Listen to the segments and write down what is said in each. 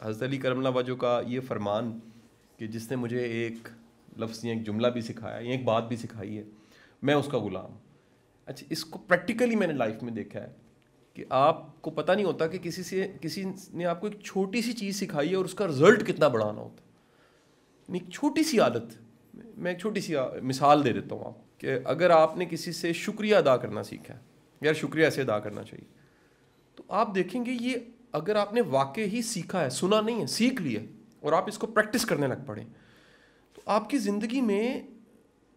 حضرت علی کرم اللہ وجہ کا یہ فرمان کہ جس نے مجھے ایک لفظ یا ایک جملہ بھی سکھایا یا ایک بات بھی سکھائی ہے، میں اس کا غلام. اچھا، اس کو پریکٹیکلی میں نے لائف میں دیکھا ہے کہ آپ کو پتہ نہیں ہوتا کہ کسی نے آپ کو ایک چھوٹی سی چیز سکھائی ہے اور اس کا رزلٹ کتنا بڑا آنا ہوتا ہے. ایک چھوٹی سی عادت، میں ایک چھوٹی سی مثال دے دیتا ہوں آپ کہ اگر آپ نے کسی سے شکریہ ادا کرنا سیکھا ہے، یار شکریہ ایسے ادا کرنا چاہیے، تو آپ دیکھیں گے یہ اگر آپ نے واقع ہی سیکھا ہے، سنا نہیں ہے، سیکھ لیا اور آپ اس کو پریکٹس کرنے لگ پڑیں، تو آپ کی زندگی میں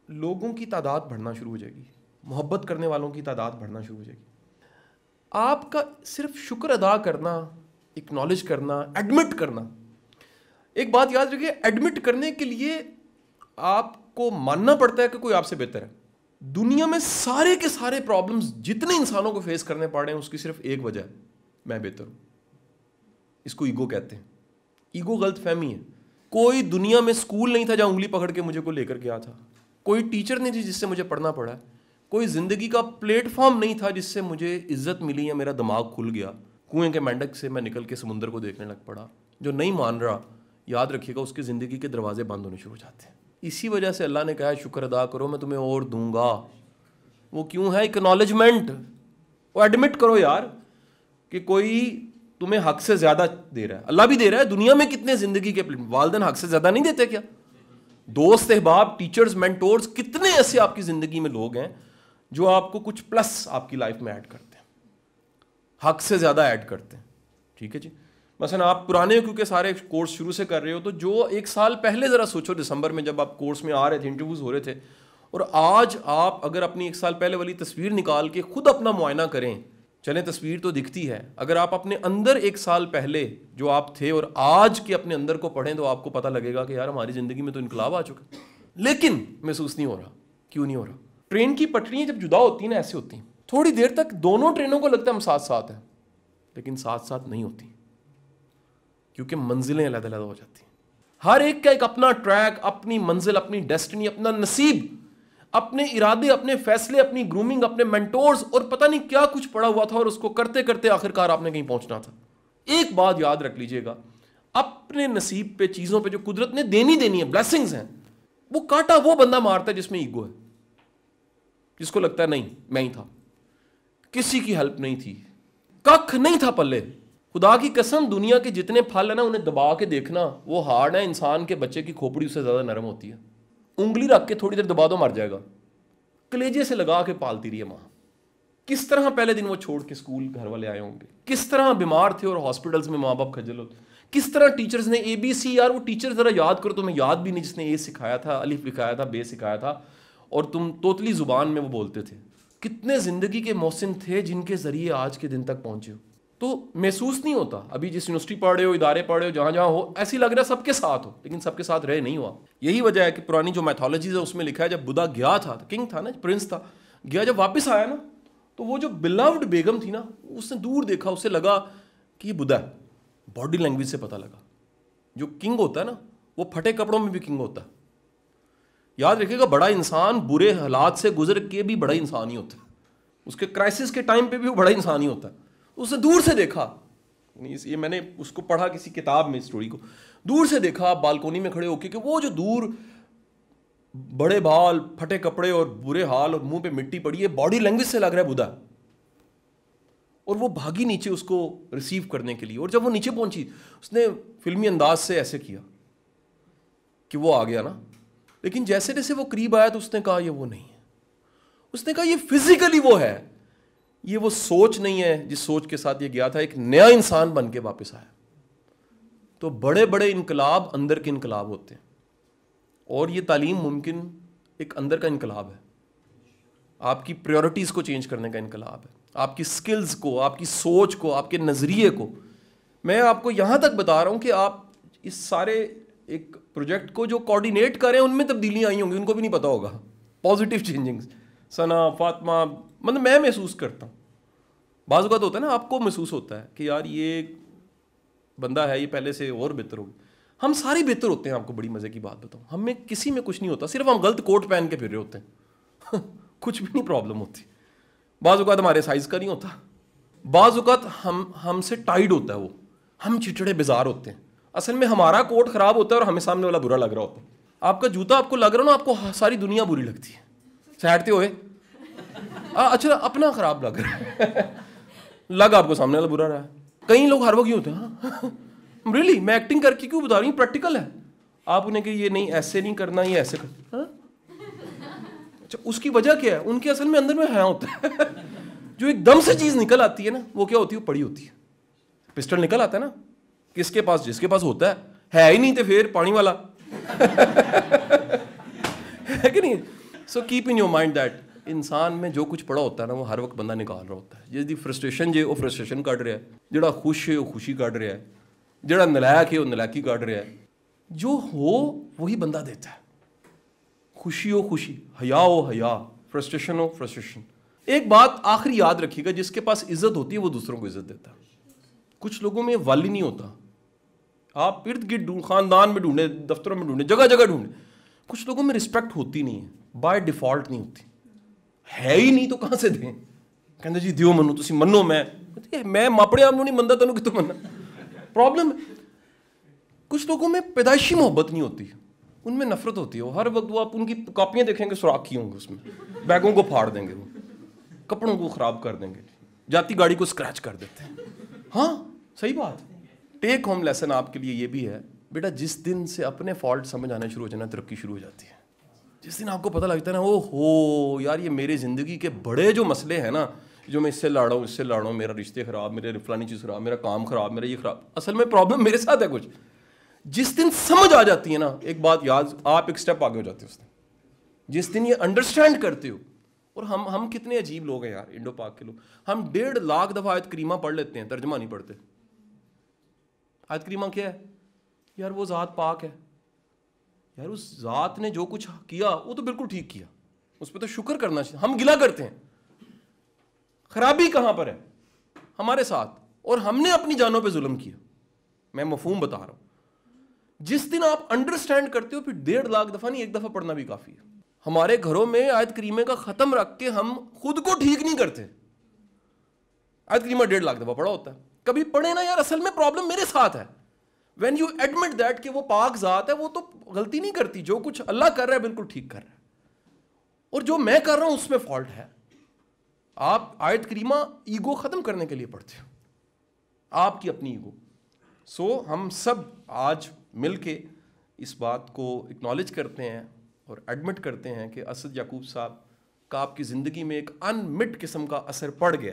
لوگوں کی تعداد بڑھنا شروع ہو جائے گی، محبت کرنے والوں کی تعداد بڑھنا شروع ہو جائے گی. آپ کا صرف شکر ادا کرنا، اکنالج کرنا، ایڈمٹ کرنا. ایک بات یاد رکھیے، ایڈمٹ کرنے کے لیے آپ کو ماننا پڑتا ہے کہ کوئی آپ سے بہتر ہے. دنیا میں سارے کے سارے پرابلمز جتنے انسانوں کو فیس کرنے پڑ رہے ہیں اس کی صرف ایک وجہ ہے، میں بہتر ہوں. اس کو ایگو کہتے ہیں. ایگو غلط فہمی ہے. کوئی دنیا میں اسکول نہیں تھا جہاں انگلی پکڑ کے مجھے کو لے کر گیا تھا، کوئی ٹیچر نہیں تھی جس سے مجھے پڑھنا پڑا، کوئی زندگی کا پلیٹ فارم نہیں تھا جس سے مجھے عزت ملی یا میرا دماغ کھل گیا. کنویں کے مینڈک سے میں نکل کے سمندر کو دیکھنے لگ پڑا. جو نہیں مان رہا، یاد رکھیے گا اس کی زندگی کے دروازے بند ہونے شروع ہو جاتے ہیں. اسی وجہ سے اللہ نے کہا ہے شکر ادا کرو میں تمہیں اور دوں گا. وہ کیوں ہے؟ اکنالجمنٹ. وہ ایڈمٹ کرو یار کہ کوئی تمہیں حق سے زیادہ دے رہا ہے. اللہ بھی دے رہا ہے. دنیا میں کتنے زندگی کے والدین حق سے زیادہ نہیں دیتے کیا؟ دوست احباب، ٹیچرز، مینٹورز، کتنے ایسے آپ کی زندگی میں لوگ ہیں جو آپ کو کچھ پلس آپ کی لائف میں ایڈ کرتے ہیں، حق سے زیادہ ایڈ کرتے ہیں. ٹھیک ہے جی. مثلا آپ پرانے کیونکہ سارے کورس شروع سے کر رہے ہو، تو جو ایک سال پہلے ذرا سوچو دسمبر میں جب آپ کورس میں آ رہے تھے، انٹرویوز ہو رہے تھے، اور آج آپ اگر اپنی ایک سال پہلے والی تصویر نکال کے خود اپنا معائنہ کریں. چلیں تصویر تو دکھتی ہے، اگر آپ اپنے اندر ایک سال پہلے جو آپ تھے اور آج کے اپنے اندر کو پڑھیں تو آپ کو پتہ لگے گا کہ یار ہماری زندگی میں تو انقلاب آ چکا، لیکن محسوس نہیں ہو رہا. کیوں نہیں ہو رہا؟ ٹرین کی پٹریاں جب جدا ہوتی ہیں نا، ایسے ہوتی ہیں، تھوڑی دیر تک دونوں ٹرینوں کو لگتا ہے ہم ساتھ ساتھ ہیں، لیکن ساتھ ساتھ نہیں ہوتی کیونکہ منزلیں علیحدہ علیحدہ ہو جاتی ہیں. ہر ایک کا ایک اپنا ٹریک، اپنی منزل، اپنی ڈیسٹنی، اپنا نصیب، اپنے ارادے، اپنے فیصلے، اپنی گرومنگ، اپنے مینٹورز، اور پتہ نہیں کیا کچھ پڑا ہوا تھا اور اس کو کرتے کرتے آخرکار آپ نے کہیں پہنچنا تھا. ایک بات یاد رکھ لیجئے گا، اپنے نصیب پہ، چیزوں پہ جو قدرت نے دینی ہے، بلیسنگز ہیں، وہ کاٹا وہ بندہ مارتا ہے جس میں ایگو ہے، جس کو لگتا ہے نہیں میں ہی تھا، کسی کی ہیلپ نہیں تھی، ککھ نہیں تھا پلے. خدا کی قسم دنیا کے جتنے پھل ہیں نا انہیں دبا کے دیکھنا وہ ہارڈ ہے. انسان کے بچے کی کھوپڑی اس سے زیادہ نرم ہوتی ہے. انگلی رکھ کے تھوڑی دیر دبا دو مر جائے گا. کلیجے سے لگا کے پالتی رہی ہے ماں. کس طرح پہلے دن وہ چھوڑ کے اسکول گھر والے آئے ہوں گے، کس طرح بیمار تھے اور ہاسپٹلز میں ماں باپ کھجل ہوتے، کس طرح ٹیچرز نے اے بی سی، یار وہ ٹیچر ذرا یاد کرو، تمہیں یاد بھی نہیں جس نے اے سکھایا تھا، الف لکھایا تھا، بے سکھایا تھا، اور تم توتلی زبان میں وہ بولتے تھے. کتنے زندگی کے محسن تھے جن کے ذریعے آج کے دن تک پہنچے ہو. تو محسوس نہیں ہوتا. ابھی جس یونیورسٹی پڑھ رہے ہو، ادارے پڑھ رہے ہو، جہاں جہاں ہو، ایسی لگ رہا ہے سب کے ساتھ ہو، لیکن سب کے ساتھ رہے نہیں ہوا. یہی وجہ ہے کہ پرانی جو میتھولوجیز ہے اس میں لکھا ہے جب بدھا گیا تھا، کنگ تھا نا، پرنس تھا، گیا جب واپس آیا نا تو وہ جو بلاوڈ بیگم تھی نا، اس نے دور دیکھا، اسے لگا کہ یہ بدھا ہے. باڈی لینگویج سے پتہ لگا. جو کنگ ہوتا ہے نا وہ پھٹے کپڑوں میں بھی کنگ ہوتا ہے. یاد رکھیے گا، بڑا انسان برے حالات سے گزر کے بھی بڑا انسان ہی ہوتا ہے. اس کے کرائسس کے ٹائم پہ بھی وہ بڑا انسان ہی ہوتا ہے. اس نے دور سے دیکھا، یہ میں نے اس کو پڑھا کسی کتاب میں، اسٹوری کو دور سے دیکھا بالکونی میں کھڑے ہو کے کہ وہ جو دور بڑے بال، پھٹے کپڑے اور برے حال اور منہ پہ مٹی پڑی ہے، باڈی لینگویج سے لگ رہا ہے بدھا. اور وہ بھاگی نیچے اس کو ریسیو کرنے کے لیے، اور جب وہ نیچے پہنچی اس نے فلمی انداز سے ایسے کیا کہ وہ آ گیا نا، لیکن جیسے جیسے وہ قریب آیا تو اس نے کہا یہ وہ نہیں ہے. اس نے کہا یہ فزیکلی وہ ہے، یہ وہ سوچ نہیں ہے جس سوچ کے ساتھ یہ گیا تھا. ایک نیا انسان بن کے واپس آیا. تو بڑے بڑے انقلاب اندر کے انقلاب ہوتے ہیں، اور یہ تعلیم ممکن ایک اندر کا انقلاب ہے. آپ کی پریورٹیز کو چینج کرنے کا انقلاب ہے، آپ کی سکلز کو، آپ کی سوچ کو، آپ کے نظریے کو. میں آپ کو یہاں تک بتا رہا ہوں کہ آپ اس سارے ایک پروجیکٹ کو جو کوآرڈینیٹ کریں ان میں تبدیلیاں آئی ہوں گی، ان کو بھی نہیں پتا ہوگا. پازیٹیو چینجنگز، ثنا، فاطمہ، مطلب میں محسوس کرتا ہوں. بعض اوقات ہوتا ہے نا آپ کو محسوس ہوتا ہے کہ یار یہ بندہ ہے، یہ پہلے سے اور بہتر ہوگا. ہم سارے بہتر ہوتے ہیں. آپ کو بڑی مزے کی بات بتاؤں، ہم میں کسی میں کچھ نہیں ہوتا، صرف ہم غلط کوٹ پہن کے پھر رہے ہوتے ہیں. کچھ بھی نہیں پرابلم ہوتی. بعض اوقات ہمارے سائز کا نہیں ہوتا، بعض اوقات ہم سے ٹائڈ ہوتا ہے وہ، ہم چچڑے بیزار ہوتے ہیں. اصل میں ہمارا کوٹ خراب ہوتا ہے اور ہمیں سامنے والا برا لگ رہا ہوتا ہے. آپ کا جوتا آپ کو لگ رہا نا, آپ کو ساری دنیا بری لگتی ہے, سیٹتے ہوئے اچھا اپنا خراب لگ رہا ہے, لگ آپ کو سامنے والا برا رہا ہے. کئی لوگ ہر وقت یہ ہوتے ہیں, ہاں ریئلی میں ایکٹنگ کر کے کیوں بتا رہی ہوں, پریکٹیکل ہے. آپ انہیں کہ یہ نہیں ایسے نہیں کرنا, یہ ایسے کرنا. اچھا اس کی وجہ کیا ہے, ان کے اصل میں اندر میں ہوتا ہے جو ایک دم سے چیز نکل آتی ہے نا, وہ کیا ہوتی ہے, وہ پڑی ہوتی ہے. پسٹل نکل آتا ہے نا, کس کے پاس, جس کے پاس ہوتا ہے ہی نہیں تو پھر پانی والا ہے کہ نہیں. So keep in your mind that انسان میں جو کچھ پڑا ہوتا ہے نا, وہ ہر وقت بندہ نکال رہا ہوتا ہے. جس دی فرسٹریشن جو وہ فرسٹریشن کٹ رہا ہے, جڑا خوش ہے وہ خوشی کٹ رہا ہے, جڑا نلائق ہے وہ نلائکی کٹ رہا ہے. جو ہو وہی بندہ دیتا ہے, خوشی ہو خوشی, حیا ہو حیا, فرسٹریشن ہو فرسٹریشن. ایک بات آخری یاد رکھیے گا, جس کے پاس عزت ہوتی ہے وہ دوسروں کو عزت دیتا ہے. کچھ لوگوں میں والی نہیں ہوتا, آپ ارد گرد ڈھونڈ, خاندان میں ڈھونڈے, دفتروں میں ڈھونڈے, جگہ جگہ ڈھونڈے. کچھ لوگوں میں رسپیکٹ ہوتی نہیں ہے, بائی ڈیفالٹ نہیں ہوتی, ہے ہی نہیں تو کہاں سے دیں. کہتے جی دیو منو, تسی منو, میں اپنے آپ نہیں منتا, تینوں کتوں مننا. پرابلم کچھ لوگوں میں پیدائشی محبت نہیں ہوتی, ان میں نفرت ہوتی ہے. وہ ہر وقت وہ آپ ان کی کاپیاں دیکھیں گے سوراخ کی ہوں گے, اس میں بیگوں کو پھاڑ دیں گے, وہ کپڑوں کو خراب کر دیں گے, جاتی گاڑی کو اسکریچ کر دیتے ہیں. ہاں صحیح بات. ٹیک ہوم لیسن آپ کے لیے یہ بھی ہے بیٹا, جس دن سے اپنے فالٹ سمجھ آنا شروع ہو جانا, ترقی شروع ہو جاتی ہے. جس دن آپ کو پتہ لگتا ہے نا, او ہو یار یہ میری زندگی کے بڑے جو مسئلے ہیں نا, جو میں اس سے لڑ رہا ہوں, اس سے لڑ رہا ہوں, میرا رشتے خراب, میرے فلانی چیز خراب, میرا کام خراب, میرا یہ خراب, اصل میں پرابلم میرے ساتھ ہے کچھ. جس دن سمجھ آ جاتی ہے نا, ایک بات یاد, آپ ایک سٹیپ آگے ہو جاتے ہیں اس دن, جس دن یہ انڈرسٹینڈ کرتے ہو. اور ہم کتنے عجیب لوگ ہیں یار, انڈو پاک کے لوگ. ہم 1.5 لاکھ دفعہ آیت کریمہ پڑھ لیتے ہیں, ترجمہ نہیں پڑھتے. آیت کریمہ کیا ہے یار, وہ ذات پاک ہے یار, اس ذات نے جو کچھ کیا وہ تو بالکل ٹھیک کیا, اس پہ تو شکر کرنا چاہیے. ہم گلہ کرتے ہیں, خرابی کہاں پر ہے ہمارے ساتھ, اور ہم نے اپنی جانوں پہ ظلم کیا. میں مفہوم بتا رہا ہوں. جس دن آپ انڈرسٹینڈ کرتے ہو, پھر 1.5 لاکھ دفعہ نہیں, ایک دفعہ پڑھنا بھی کافی ہے. ہمارے گھروں میں آیت کریمہ کا ختم رکھ کے ہم خود کو ٹھیک نہیں کرتے. آیت کریمہ 1.5 لاکھ دفعہ پڑھا ہوتا ہے. کبھی پڑھے نا یار, اصل میں پرابلم میرے ساتھ ہے. وین یو ایڈمٹ دیٹ کہ وہ پاک ذات ہے, وہ تو غلطی نہیں کرتی, جو کچھ اللہ کر رہا ہے بالکل ٹھیک کر رہا ہے, اور جو میں کر رہا ہوں اس میں فالٹ ہے. آپ آیت کریمہ ایگو ختم کرنے کے لیے پڑھتے ہو, آپ کی اپنی ایگو. سو ہم سب آج مل کے اس بات کو اکنالج کرتے ہیں اور ایڈمٹ کرتے ہیں کہ اسد یعقوب صاحب کا آپ کی زندگی میں ایک انمٹ قسم کا اثر پڑ گیا.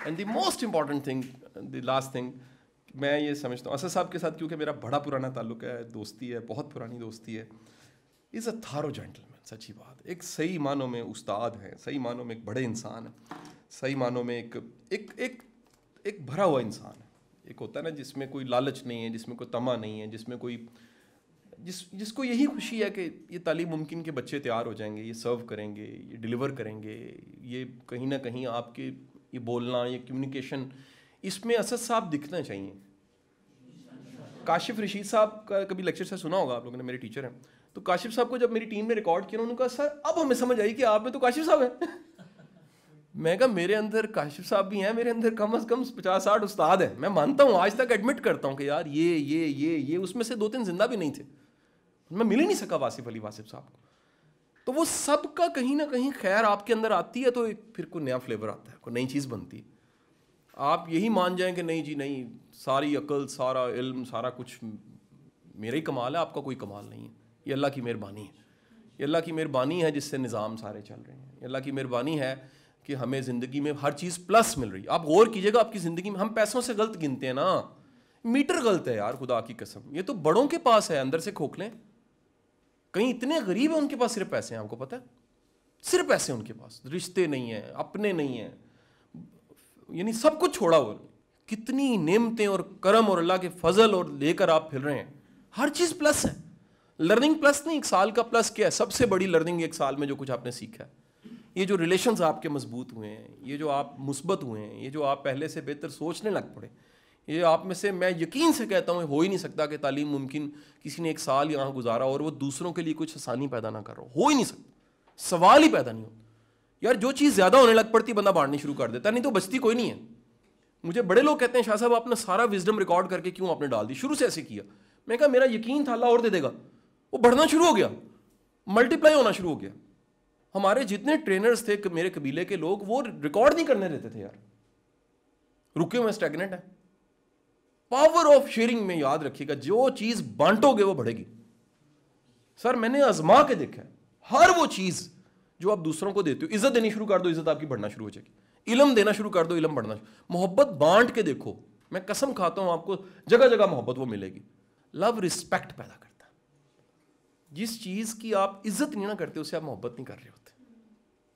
And the most important thing, the last thing, میں یہ سمجھتا ہوں اسد صاحب کے ساتھ کیونکہ میرا بڑا پرانا تعلق ہے, دوستی ہے, بہت پرانی دوستی ہے. از اے تھارو جینٹلمین, سچی بات. ایک صحیح معنوں میں استاد ہے, صحیح معنوں میں ایک بڑے انسان ہے, صحیح معنوں میں ایک بھرا ہوا انسان ہے. ایک ہوتا ہے نا جس میں کوئی لالچ نہیں ہے, جس میں کوئی طمع نہیں ہے, جس میں کوئی جس کو یہی خوشی ہے کہ یہ تعلیم ممکن کے بچے تیار ہو جائیں گے, یہ سرو کریں گے, یہ ڈیلیور کریں گے, یہ کہیں نہ کہیں آپ کے یہ بولنا, یہ کمیونیکیشن, اس میں اسد صاحب دکھنا چاہیے. کاشف رشید صاحب کا کبھی لیکچر سے سنا ہوگا آپ لوگوں نے, میرے ٹیچر ہیں. تو کاشف صاحب کو جب میری ٹیم نے ریکارڈ کیا, انہوں نے کہا سر اب ہمیں سمجھ آئی کہ آپ میں تو کاشف صاحب ہیں. میں کہا میرے اندر کاشف صاحب بھی ہیں, میرے اندر کم از کم 50-60 استاد ہیں. میں مانتا ہوں, آج تک ایڈمٹ کرتا ہوں کہ یار یہ اس میں سے 2-3 زندہ بھی نہیں تھے, میں مل ہی نہیں سکا واصف علی واصف صاحب کو. تو وہ سب کا کہیں نہ کہیں خیر آپ کے اندر آتی ہے, تو پھر کوئی نیا فلیور آتا ہے, کوئی نئی چیز بنتی ہے. آپ یہی مان جائیں کہ نہیں جی نہیں, ساری عقل, سارا علم, سارا کچھ میرا ہی کمال ہے, آپ کا کوئی کمال نہیں ہے. یہ اللہ کی مہربانی ہے, یہ اللہ کی مہربانی ہے جس سے نظام سارے چل رہے ہیں. یہ اللہ کی مہربانی ہے کہ ہمیں زندگی میں ہر چیز پلس مل رہی ہے. آپ غور کیجیے گا آپ کی زندگی میں, ہم پیسوں سے غلط گنتے ہیں نا, میٹر غلط ہے یار, خدا کی قسم. یہ تو بڑوں کے پاس ہے, اندر سے کھوکھلیں. کہیں اتنے غریب ہیں ان کے پاس صرف پیسے ہیں, آپ کو پتہ ہے, صرف پیسے ان کے پاس, رشتے نہیں ہیں, اپنے نہیں ہیں, یعنی سب کچھ چھوڑا ہوا. کتنی نعمتیں اور کرم اور اللہ کے فضل اور لے کر آپ پھر رہے ہیں. ہر چیز پلس ہے. لرننگ پلس نہیں, 1 سال کا پلس کیا ہے, سب سے بڑی لرننگ 1 سال میں جو کچھ آپ نے سیکھا ہے, یہ جو ریلیشنز آپ کے مضبوط ہوئے ہیں, یہ جو آپ مثبت ہوئے ہیں, یہ جو آپ پہلے سے بہتر سوچنے لگ پڑے, یہ آپ میں سے میں یقین سے کہتا ہوں ہو ہی نہیں سکتا کہ تعلیم ممکن کسی نے 1 سال یہاں گزارا اور وہ دوسروں کے لیے کچھ آسانی پیدا نہ کر رہا ہو ہی نہیں سکتا. سوال ہی پیدا نہیں ہوتا. یار جو چیز زیادہ ہونے لگ پڑتی بندہ بانٹنی شروع کر دیتا, نہیں تو بچتی کوئی نہیں ہے. مجھے بڑے لوگ کہتے ہیں شاہ صاحب آپ نے سارا وزڈم ریکارڈ کر کے کیوں آپ نے ڈال دی, شروع سے ایسے کیا. میں کہا میرا یقین تھا اللہ اور دے دے گا, وہ بڑھنا شروع ہو گیا, ملٹیپلائی ہونا شروع ہو گیا. ہمارے جتنے ٹرینرز تھے میرے قبیلے کے لوگ, وہ ریکارڈ نہیں کرنے دیتے تھے یار, رکے ہوئے اسٹیگنٹ ہے. پاور آف شیئرنگ میں یاد رکھیے گا, جو چیز بانٹو گے وہ بڑھے گی. سر میں نے آزما کے دیکھا ہے, ہر وہ چیز جو آپ دوسروں کو دیتے ہو, عزت دینی شروع کر دو, عزت آپ کی بڑھنا شروع ہو جائے گی. علم دینا شروع کر دو, علم بڑھنا شروع. محبت بانٹ کے دیکھو, میں قسم کھاتا ہوں آپ کو جگہ جگہ محبت وہ ملے گی. لو رسپیکٹ پیدا کرتا ہے. جس چیز کی آپ عزت نہیں نہ کرتے اسے آپ محبت نہیں کر رہے ہوتے.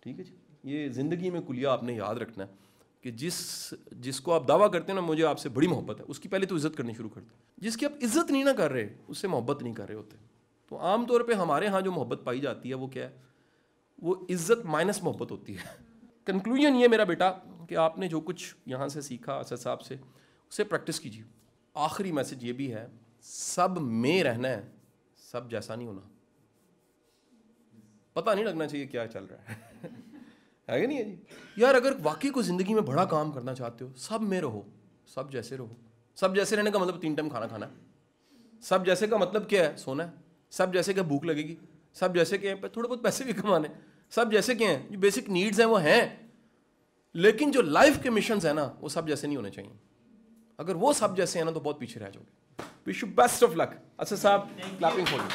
ٹھیک ہے جی, یہ زندگی میں کلیہ آپ نے یاد رکھنا ہے کہ جس کو آپ دعویٰ کرتے ہیں نا مجھے آپ سے بڑی محبت ہے, اس کی پہلے تو عزت کرنی شروع کر دو. جس کی آپ عزت نہیں نہ کر رہے اس سے محبت نہیں کر رہے ہوتے. تو عام طور پہ ہمارے ہاں جو محبت پائی جاتی ہے وہ کیا ہے, وہ عزت مائنس محبت ہوتی ہے. کنکلوژن یہ میرا بیٹا کہ آپ نے جو کچھ یہاں سے سیکھا اسد صاحب سے, اسے پریکٹس کیجیے. آخری میسج یہ بھی ہے, سب میں رہنا ہے, سب جیسا نہیں ہونا. پتہ نہیں لگنا چاہیے کیا چل رہا ہے کہ نہیں ہے جی. یار اگر واقعی کوئی زندگی میں بڑا کام کرنا چاہتے ہو, سب میں رہو, سب جیسے رہو. سب جیسے رہنے کا مطلب 3 ٹائم کھانا کھانا ہے. سب جیسے کا مطلب کیا ہے, سونا ہے. سب جیسے کہ بھوک لگے گی. سب جیسے کہ تھوڑے بہت پیسے بھی کمانے. سب جیسے کہ ہیں, جو بیسک نیڈز ہیں وہ ہیں, لیکن جو لائف کے مشنز ہیں نا وہ سب جیسے نہیں ہونے چاہیے. اگر وہ سب جیسے ہیں نا تو بہت پیچھے رہ جاؤ گے. وش یو بیسٹ آف لک. اسد صاحب, کلیپنگ فار یو.